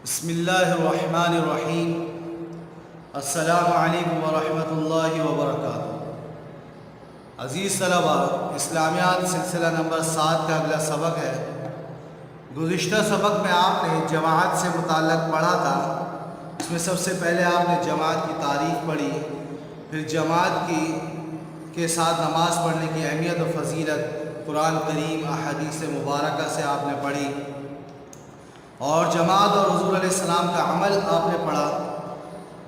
بسم اللہ الرحمن الرحیم۔ السلام علیکم ورحمۃ اللہ وبرکاتہ۔ عزیز طلبہ، اسلامیات سلسلہ نمبر 7 کا اگلا سبق ہے۔ گزشتہ سبق میں آپ نے جماعت سے متعلق پڑھا تھا۔ اس میں سب سے پہلے آپ نے جماعت کی تعریف پڑھی، پھر جماعت کے ساتھ نماز پڑھنے کی اہمیت و فضیلت قرآن کریم احادیث مبارکہ سے آپ نے پڑھی، اور جماعت اور حضور علیہ السلام کا عمل آپ نے پڑھا۔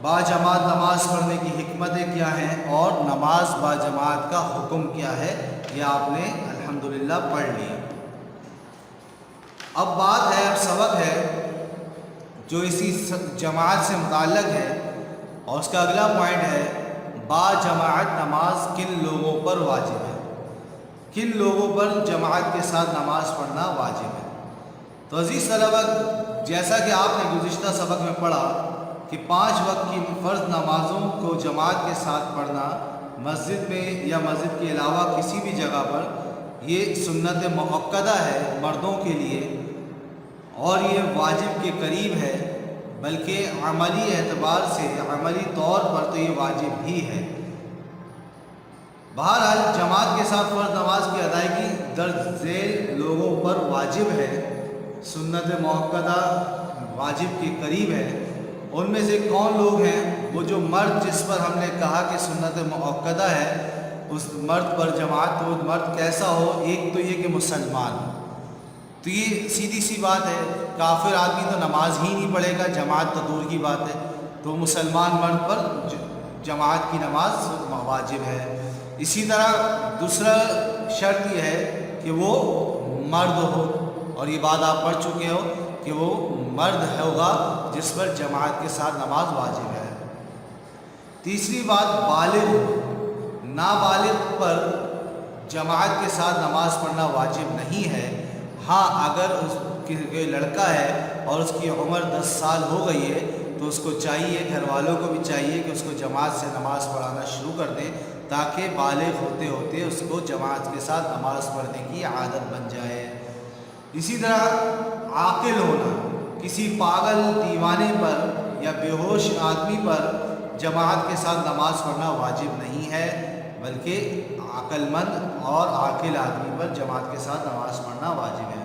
با جماعت نماز پڑھنے کی حکمتیں کیا ہیں اور نماز با جماعت کا حکم کیا ہے، یہ آپ نے الحمدللہ پڑھ لیا۔ اب بات ہے، اب سبق ہے جو اسی جماعت سے متعلق ہے، اور اس کا اگلا پوائنٹ ہے با جماعت نماز کن لوگوں پر واجب ہے، کن لوگوں پر جماعت کے ساتھ نماز پڑھنا واجب ہے۔ تو عزیز طلبہ، جیسا کہ آپ نے گزشتہ سبق میں پڑھا کہ 5 وقت کی فرض نمازوں کو جماعت کے ساتھ پڑھنا مسجد میں یا مسجد کے علاوہ کسی بھی جگہ پر یہ سنت مؤکدہ ہے مردوں کے لیے، اور یہ واجب کے قریب ہے، بلکہ عملی اعتبار سے عملی طور پر تو یہ واجب بھی ہے۔ بہرحال جماعت کے ساتھ فرض نماز کی ادائیگی درج ذیل لوگوں پر واجب ہے، سنت مؤکدہ واجب کے قریب ہے۔ ان میں سے کون لوگ ہیں؟ وہ جو مرد جس پر ہم نے کہا کہ سنت مؤکدہ ہے، اس مرد پر جماعت، تو مرد کیسا ہو؟ ایک تو یہ کہ مسلمان ہو۔ تو یہ سیدھی سی بات ہے، کافر آدمی تو نماز ہی نہیں پڑھے گا، جماعت تو دور کی بات ہے۔ تو مسلمان مرد پر جماعت کی نماز واجب ہے۔ اسی طرح دوسرا شرط یہ ہے کہ وہ مرد ہو، اور یہ بات آپ پڑھ چکے ہو کہ وہ مرد ہوگا جس پر جماعت کے ساتھ نماز واجب ہے۔ تیسری بات، بالغ، نابالغ پر جماعت کے ساتھ نماز پڑھنا واجب نہیں ہے۔ ہاں، اگر اس کوئی لڑکا ہے اور اس کی عمر 10 سال ہو گئی ہے تو اس کو چاہیے، گھر والوں کو بھی چاہیے کہ اس کو جماعت سے نماز پڑھانا شروع کر دیں، تاکہ بالغ ہوتے ہوتے اس کو جماعت کے ساتھ نماز پڑھنے کی عادت بن جائے۔ اسی طرح عاقل ہونا، کسی پاگل دیوانے پر یا بے ہوش آدمی پر جماعت کے ساتھ نماز پڑھنا واجب نہیں ہے، بلکہ عقل مند اور عاقل آدمی پر جماعت کے ساتھ نماز پڑھنا واجب ہے۔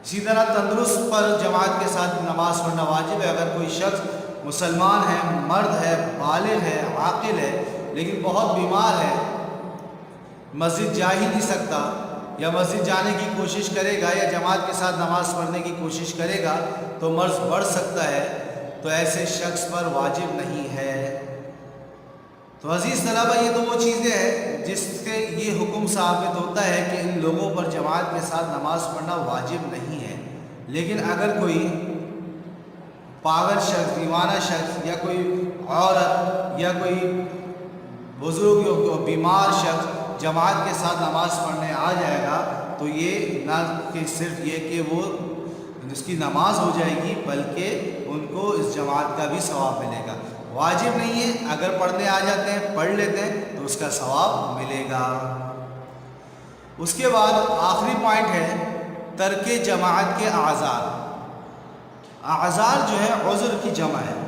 اسی طرح تندرست پر جماعت کے ساتھ نماز پڑھنا واجب ہے۔ اگر کوئی شخص مسلمان ہے، مرد ہے، بالغ ہے، عاقل ہے، لیکن بہت بیمار ہے، مسجد جا ہی نہیں سکتا، یا مسجد جانے کی کوشش کرے گا یا جماعت کے ساتھ نماز پڑھنے کی کوشش کرے گا تو مرض بڑھ سکتا ہے، تو ایسے شخص پر واجب نہیں ہے۔ تو عزیز طلبہ، یہ تو وہ چیزیں ہیں جس سے یہ حکم ثابت ہوتا ہے کہ ان لوگوں پر جماعت کے ساتھ نماز پڑھنا واجب نہیں ہے۔ لیکن اگر کوئی پاگل شخص، دیوانہ شخص، یا کوئی عورت یا کوئی بزرگ یا بیمار شخص جماعت کے ساتھ نماز پڑھنے آ جائے گا تو یہ نہ کہ صرف یہ کہ وہ اس کی نماز ہو جائے گی، بلکہ ان کو اس جماعت کا بھی ثواب ملے گا۔ واجب نہیں ہے، اگر پڑھنے آ جاتے ہیں، پڑھ لیتے ہیں تو اس کا ثواب ملے گا۔ اس کے بعد آخری پوائنٹ ہے ترک جماعت کے اعذار۔ اعذار جو ہے عذر کی جمع ہے۔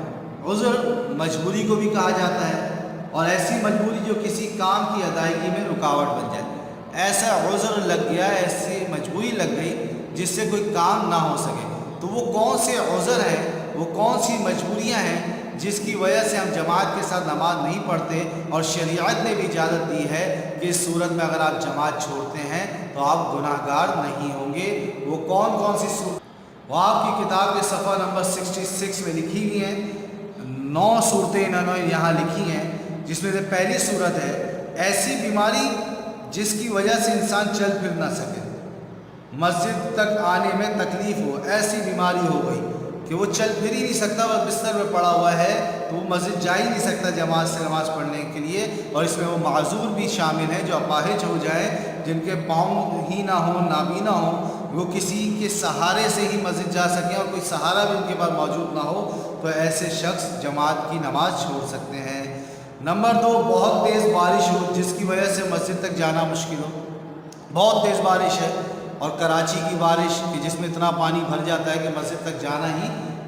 عذر مجبوری کو بھی کہا جاتا ہے، اور ایسی مجبوری جو کسی کام کی ادائیگی میں رکاوٹ بن جائے۔ ایسا عذر لگ گیا، ایسی مجبوری لگ گئی جس سے کوئی کام نہ ہو سکے، تو وہ کون سے عذر ہیں، وہ کون سی مجبوریاں ہیں جس کی وجہ سے ہم جماعت کے ساتھ نماز نہیں پڑھتے، اور شریعت نے بھی اجازت دی ہے کہ اس صورت میں اگر آپ جماعت چھوڑتے ہیں تو آپ گناہ گار نہیں ہوں گے۔ وہ کون کون سی صورت، وہ آپ کی کتاب کے صفحہ نمبر 66 میں لکھی ہوئی ہیں۔ 9 صورتیں انہوں نے یہاں لکھی ہیں، جس میں سے پہلی صورت ہے ایسی بیماری جس کی وجہ سے انسان چل پھر نہ سکے، مسجد تک آنے میں تکلیف ہو، ایسی بیماری ہو گئی کہ وہ چل پھر ہی نہیں سکتا، وہ بستر میں پڑا ہوا ہے، تو وہ مسجد جا ہی نہیں سکتا جماعت سے نماز پڑھنے کے لیے۔ اور اس میں وہ معذور بھی شامل ہیں جو اپاہج ہو جائیں، جن کے پاؤں ہی نہ ہوں، نابینا ہوں، وہ کسی کے سہارے سے ہی مسجد جا سکیں اور کوئی سہارا بھی ان کے پاس موجود نہ ہو، تو ایسے شخص جماعت کی نماز چھوڑ سکتے ہیں۔ نمبر 2، بہت تیز بارش ہو جس کی وجہ سے مسجد تک جانا مشکل ہو۔ بہت تیز بارش ہے، اور کراچی کی بارش کہ جس میں اتنا پانی بھر جاتا ہے کہ مسجد تک جانا ہی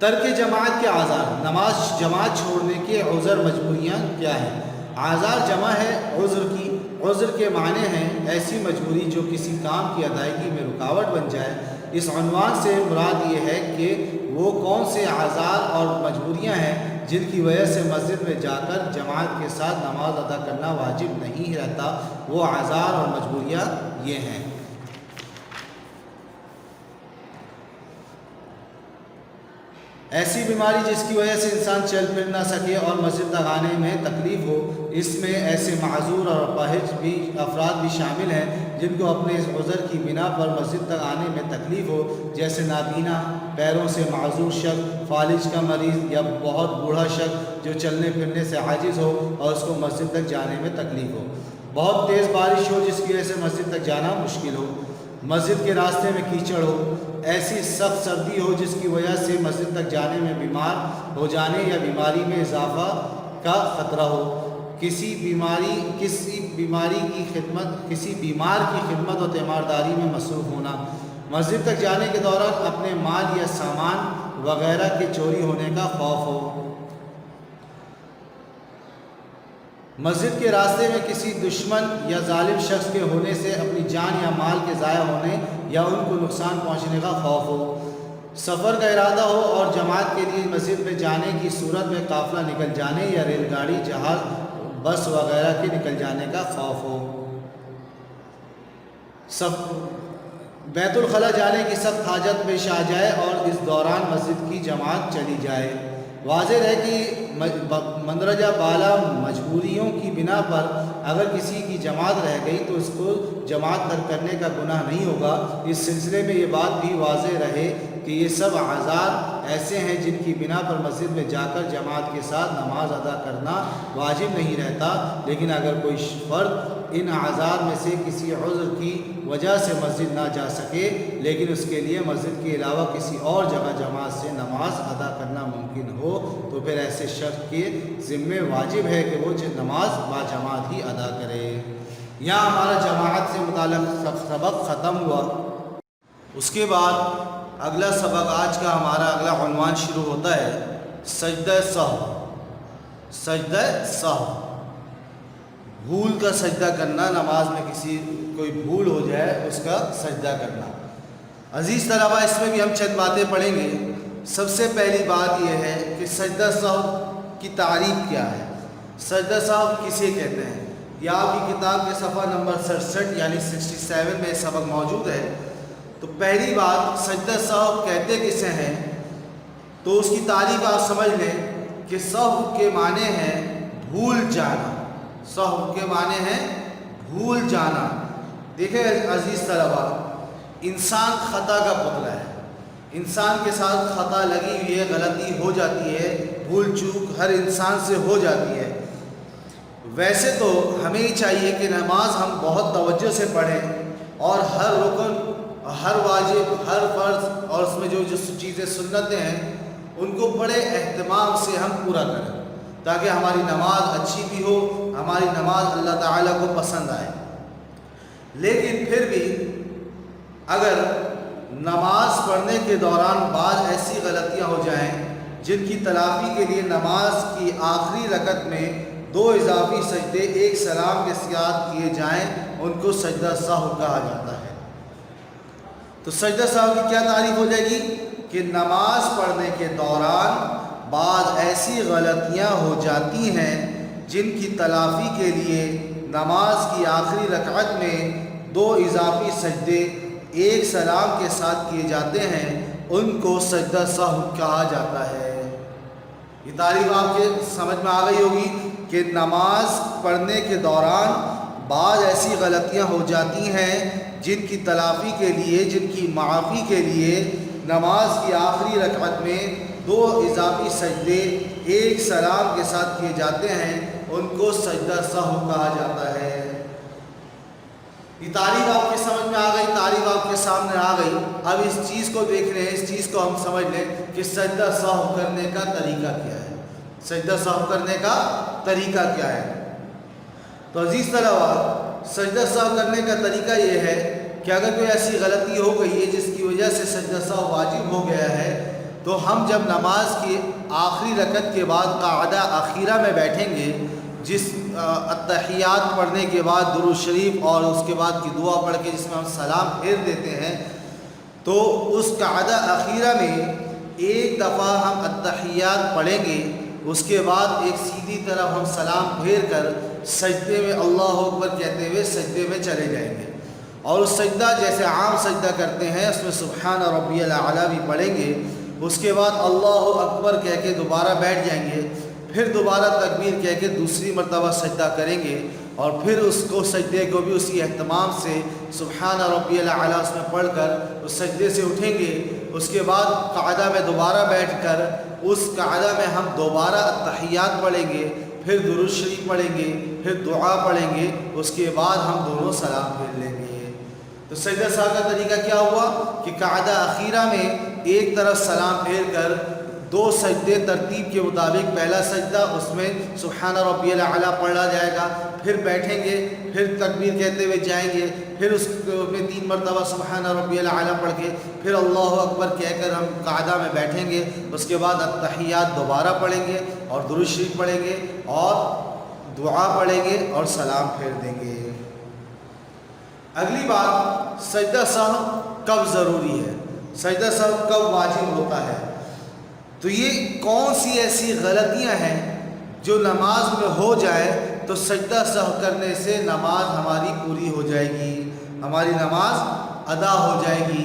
ترک جماعت کے اعذار، نماز جماعت چھوڑنے کے عذر مجبوریاں کیا ہیں؟ اعذار جمع ہے عذر کی، عذر کے معنی ہیں ایسی مجبوری جو کسی کام کی ادائیگی میں رکاوٹ بن جائے۔ اس عنوان سے مراد یہ ہے کہ وہ کون سے اعذار اور مجبوریاں ہیں جن کی وجہ سے مسجد میں جا کر جماعت کے ساتھ نماز ادا کرنا واجب نہیں رہتا، وہ اعذار اور مجبوریاں یہ ہیں۔ ایسی بیماری جس کی وجہ سے انسان چل پھر نہ سکے اور مسجد تک آنے میں تکلیف ہو، اس میں ایسے معذور اور اپاہج بھی افراد بھی شامل ہیں جن کو اپنے اس عذر کی بنا پر مسجد تک آنے میں تکلیف ہو، جیسے نابینا، پیروں سے معذور شخص، فالج کا مریض یا بہت بوڑھا شخص جو چلنے پھرنے سے عاجز ہو اور اس کو مسجد تک جانے میں تکلیف ہو، بہت تیز بارش ہو جس کی وجہ سے مسجد تک جانا مشکل ہو، مسجد کے راستے میں کیچڑ ہو، ایسی سخت سردی ہو جس کی وجہ سے مسجد تک جانے میں بیمار ہو جانے یا بیماری میں اضافہ کا خطرہ ہو، کسی بیمار کی خدمت و تیمارداری میں مصروف ہونا، مسجد تک جانے کے دوران اپنے مال یا سامان وغیرہ کے چوری ہونے کا خوف ہو، مسجد کے راستے میں کسی دشمن یا ظالم شخص کے ہونے سے اپنی جان یا مال کے ضائع ہونے یا ان کو نقصان پہنچنے کا خوف ہو، سفر کا ارادہ ہو اور جماعت کے لیے مسجد میں جانے کی صورت میں قافلہ نکل جانے یا ریل گاڑی، جہاز، بس وغیرہ کے نکل جانے کا خوف ہو، بیت الخلاء جانے کی سخت حاجت پیش آ جائے اور اس دوران مسجد کی جماعت چلی جائے۔ واضح ہے کہ مندرجہ بالا مجبوریوں کی بنا پر اگر کسی کی جماعت رہ گئی تو اس کو جماعت ترک کرنے کا گناہ نہیں ہوگا۔ اس سلسلے میں یہ بات بھی واضح رہے کہ یہ سب اعذار ایسے ہیں جن کی بنا پر مسجد میں جا کر جماعت کے ساتھ نماز ادا کرنا واجب نہیں رہتا، لیکن اگر کوئی فرد ان اعذار میں سے کسی عذر کی وجہ سے مسجد نہ جا سکے لیکن اس کے لیے مسجد کے علاوہ کسی اور جگہ جماعت سے نماز ادا کرنا ممکن ہو تو پھر ایسے شخص کے ذمے واجب ہے کہ وہ نماز با جماعت ہی ادا کرے۔ یہاں ہمارا جماعت سے متعلق سبق ختم ہوا۔ اس کے بعد اگلا سبق، آج کا ہمارا اگلا عنوان شروع ہوتا ہے سجدہ سہو۔ سجدہ سہو، بھول کا سجدہ کرنا، نماز میں کسی کوئی بھول ہو جائے اس کا سجدہ کرنا۔ عزیز طلبہ، اس میں بھی ہم چند باتیں پڑھیں گے۔ سب سے پہلی بات یہ ہے کہ سجدہ سہو کی تعریف کیا ہے، سجدہ سہو کسے کہتے ہیں۔ یہ آپ کی کتاب کے صفحہ نمبر 67 یعنی 67 میں سبق موجود ہے۔ تو پہلی بات، سجدہ سہو کہتے کسے ہیں، تو اس کی تعریف آپ سمجھ لیں کہ سہو کے معنی ہیں بھول جانا۔ سہو کے معنی ہیں بھول جانا۔ دیکھیں عزیز طلبہ، انسان خطا کا پتلا ہے، انسان کے ساتھ خطا لگی ہوئی ہے، غلطی ہو جاتی ہے، بھول چوک ہر انسان سے ہو جاتی ہے۔ ویسے تو ہمیں ہی چاہیے کہ نماز ہم بہت توجہ سے پڑھیں اور ہر رکن، ہر واجب، ہر فرض اور اس میں جو چیزیں سنتیں ہیں ان کو بڑے اہتمام سے ہم پورا کریں تاکہ ہماری نماز اچھی بھی ہو، ہماری نماز اللہ تعالیٰ کو پسند آئے۔ لیکن پھر بھی اگر نماز پڑھنے کے دوران بعض ایسی غلطیاں ہو جائیں جن کی تلافی کے لیے نماز کی آخری رکعت میں 2 اضافی سجدے ایک سلام کے ساتھ کیے جائیں، ان کو سجدہ سہو کہا جاتا ہے۔ تو سجدہ سہو کی کیا تعریف ہو جائے گی کہ نماز پڑھنے کے دوران بعض ایسی غلطیاں ہو جاتی ہیں جن کی تلافی کے لیے نماز کی آخری رکعت میں 2 اضافی سجدے ایک سلام کے ساتھ کیے جاتے ہیں، ان کو سجدہ سہو کہا جاتا ہے۔ یہ تعریف آپ کے سمجھ میں آ گئی ہوگی کہ نماز پڑھنے کے دوران بعض ایسی غلطیاں ہو جاتی ہیں جن کی تلافی کے لیے، جن کی معافی کے لیے نماز کی آخری رکعت میں 2 اضافی سجدے ایک سلام کے ساتھ کیے جاتے ہیں، ان کو سجدہ سہو کہا جاتا ہے۔ یہ تعریف آپ کے سمجھ میں آ گئی، تعریف آپ کے سامنے آ گئی۔ اب اس چیز کو دیکھ رہے ہیں، اس چیز کو ہم سمجھ لیں کہ سجدہ سہو کرنے کا طریقہ کیا ہے، سجدہ سہو کرنے کا طریقہ کیا ہے۔ تو عزیز طلبہ، سجدہ سہو کرنے کا طریقہ یہ ہے کہ اگر کوئی ایسی غلطی ہو گئی ہے جس کی وجہ سے سجدہ سہو واجب ہو گیا ہے تو ہم جب نماز کی آخری رکعت کے بعد قاعدہ اخیرہ میں بیٹھیں گے، جس التحیات پڑھنے کے بعد درود شریف اور اس کے بعد کی دعا پڑھ کے جس میں ہم سلام پھیر دیتے ہیں، تو اس قاعدہ اخیرہ میں ایک دفعہ ہم التحیات پڑھیں گے، اس کے بعد ایک سیدھی طرف ہم سلام پھیر کر سجدے میں اللہ اکبر کہتے ہوئے سجدے میں چلے جائیں گے، اور اس سجدہ جیسے عام سجدہ کرتے ہیں اس میں سبحان ربی الاعلیٰ بھی پڑھیں گے، اس کے بعد اللہ اکبر کہہ کے دوبارہ بیٹھ جائیں گے، پھر دوبارہ تکبیر کہہ کے دوسری مرتبہ سجدہ کریں گے، اور پھر اس کو سجدے کو بھی اسی اہتمام سے سبحان ربی الاعلیٰ اس میں پڑھ کر اس سجدے سے اٹھیں گے۔ اس کے بعد قاعدہ میں دوبارہ بیٹھ کر اس قاعدہ میں ہم دوبارہ التحیات پڑھیں گے، پھر درود شریف پڑھیں گے، پھر دعا پڑھیں گے، اس کے بعد ہم دونوں سلام پھیر لیں گے۔ تو سجدہ سہو کا طریقہ کیا ہوا کہ قاعدہ اخیرہ میں ایک طرف سلام پھیر کر دو سجدے ترتیب کے مطابق، پہلا سجدہ اس میں سبحان ربی الاعلیٰ پڑھا جائے گا، پھر بیٹھیں گے، پھر تکبیر کہتے ہوئے جائیں گے، پھر اس میں 3 مرتبہ سبحان ربی الاعلیٰ پڑھ کے پھر اللہ اکبر کہہ کر ہم قاعدہ میں بیٹھیں گے، اس کے بعد التحیات دوبارہ پڑھیں گے اور درود شریف پڑھیں گے اور دعا پڑھیں گے اور سلام پھیر دیں گے۔ اگلی بات، سجدہ سہو کب ضروری ہے، سجدہ سہو کب واجب ہوتا ہے؟ تو یہ کون سی ایسی غلطیاں ہیں جو نماز میں ہو جائے تو سجدہ سہو کرنے سے نماز ہماری پوری ہو جائے گی، ہماری نماز ادا ہو جائے گی؟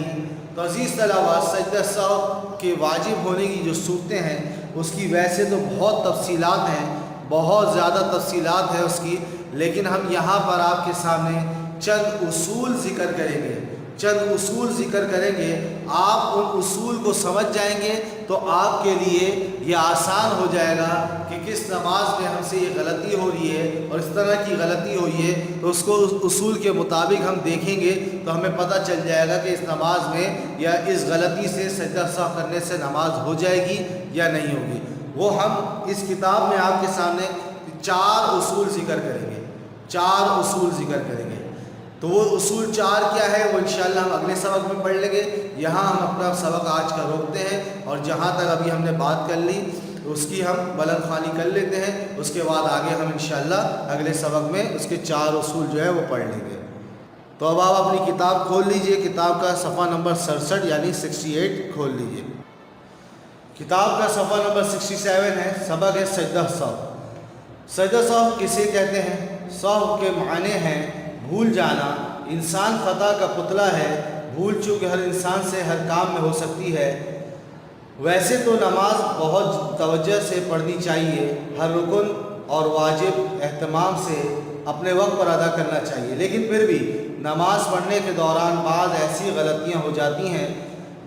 تو عزیز طلباء، سجدہ سہو کے واجب ہونے کی جو صورتیں ہیں اس کی ویسے تو بہت تفصیلات ہیں، بہت زیادہ تفصیلات ہیں اس کی، لیکن ہم یہاں پر آپ کے سامنے چند اصول ذکر کریں گے، چند اصول ذکر کریں گے۔ آپ ان اصول کو سمجھ جائیں گے تو آپ کے لیے یہ آسان ہو جائے گا کہ کس نماز میں ہم سے یہ غلطی ہو رہی ہے اور اس طرح کی غلطی ہوئی ہے، تو اس کو اس اصول کے مطابق ہم دیکھیں گے تو ہمیں پتہ چل جائے گا کہ اس نماز میں یا اس غلطی سے سجدہ سہو کرنے سے نماز ہو جائے گی یا نہیں ہوگی۔ وہ ہم اس کتاب میں آپ کے سامنے 4 اصول ذکر کریں گے، 4 اصول ذکر کریں گے۔ تو وہ اصول 4 کیا ہے وہ انشاءاللہ ہم اگلے سبق میں پڑھ لیں گے۔ یہاں ہم اپنا سبق آج کا روکتے ہیں، اور جہاں تک ابھی ہم نے بات کر لی اس کی ہم بلند خوانی کر لیتے ہیں، اس کے بعد آگے ہم انشاءاللہ اگلے سبق میں اس کے 4 اصول جو ہے وہ پڑھ لیں گے۔ تو اب آپ اپنی کتاب کھول لیجئے، کتاب کا صفحہ نمبر 67 یعنی 68 کھول لیجئے۔ کتاب کا صفحہ نمبر 67 ہے، سبق ہے سجدہ سہو۔ سجدہ سہو کسے کہتے ہیں؟ سہو کے معنی ہیں بھول جانا۔ انسان خطا کا پتلا ہے، بھول چوک ہر انسان سے ہر کام میں ہو سکتی ہے۔ ویسے تو نماز بہت توجہ سے پڑھنی چاہیے، ہر رکن اور واجب اہتمام سے اپنے وقت پر ادا کرنا چاہیے، لیکن پھر بھی نماز پڑھنے کے دوران بعض ایسی غلطیاں ہو جاتی ہیں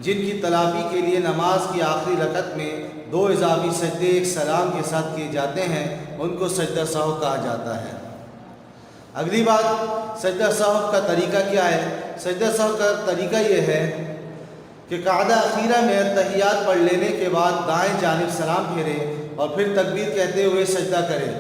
جن کی تلافی کے لیے نماز کی آخری رکعت میں 2 اضافی سجدے ایک سلام کے ساتھ کیے جاتے ہیں، ان کو سجدہ سہو کہا جاتا ہے۔ اگلی بات، سجدہ سہو کا طریقہ کیا ہے؟ سجدہ سہو کا طریقہ یہ ہے کہ قاعدہ اخیرہ میں تحیات پڑھ لینے کے بعد دائیں جانب سلام پھیریں اور پھر تکبیر کہتے ہوئے سجدہ کریں۔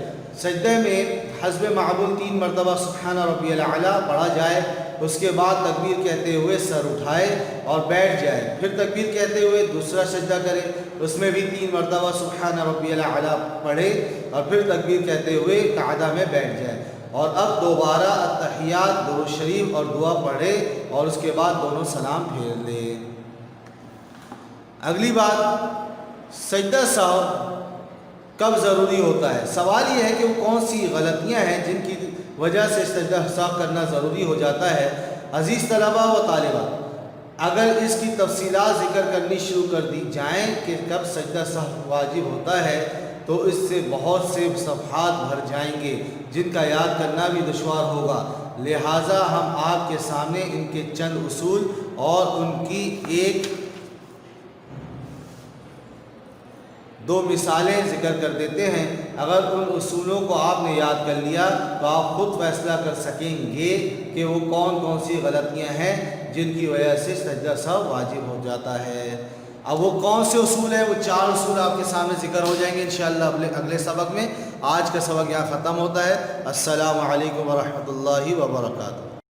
سجدے میں حسب معمول 3 مرتبہ سبحان ربی الاعلیٰ پڑھا جائے، اس کے بعد تکبیر کہتے ہوئے سر اٹھائے اور بیٹھ جائے، پھر تکبیر کہتے ہوئے دوسرا سجدہ کرے، اس میں بھی 3 مرتبہ سبحان ربی الاعلیٰ پڑھے اور پھر تکبیر کہتے ہوئے قاعدہ میں بیٹھ جائے، اور اب دوبارہ التحیات، درود شریف اور دعا پڑھے اور اس کے بعد دونوں سلام پھیر لے۔ اگلی بات، سجدہ سہو کب ضروری ہوتا ہے؟ سوال یہ ہے کہ وہ کون سی غلطیاں ہیں جن کی وجہ سے سجدہ سہو کرنا ضروری ہو جاتا ہے۔ عزیز طلباء و طالبات، اگر اس کی تفصیلات ذکر کرنی شروع کر دی جائیں کہ کب سجدہ سہو واجب ہوتا ہے تو اس سے بہت سے صفحات بھر جائیں گے جن کا یاد کرنا بھی دشوار ہوگا، لہٰذا ہم آپ کے سامنے ان کے چند اصول اور ان کی 1-2 مثالیں ذکر کر دیتے ہیں۔ اگر ان اصولوں کو آپ نے یاد کر لیا تو آپ خود فیصلہ کر سکیں گے کہ وہ کون سی غلطیاں ہیں جن کی وجہ سے سجدہ سہو واجب ہو جاتا ہے۔ اب وہ کون سے اصول ہیں؟ وہ 4 اصول آپ کے سامنے ذکر ہو جائیں گے انشاءاللہ اگلے سبق میں۔ آج کا سبق یہاں ختم ہوتا ہے۔ السلام علیکم ورحمۃ اللہ وبرکاتہ۔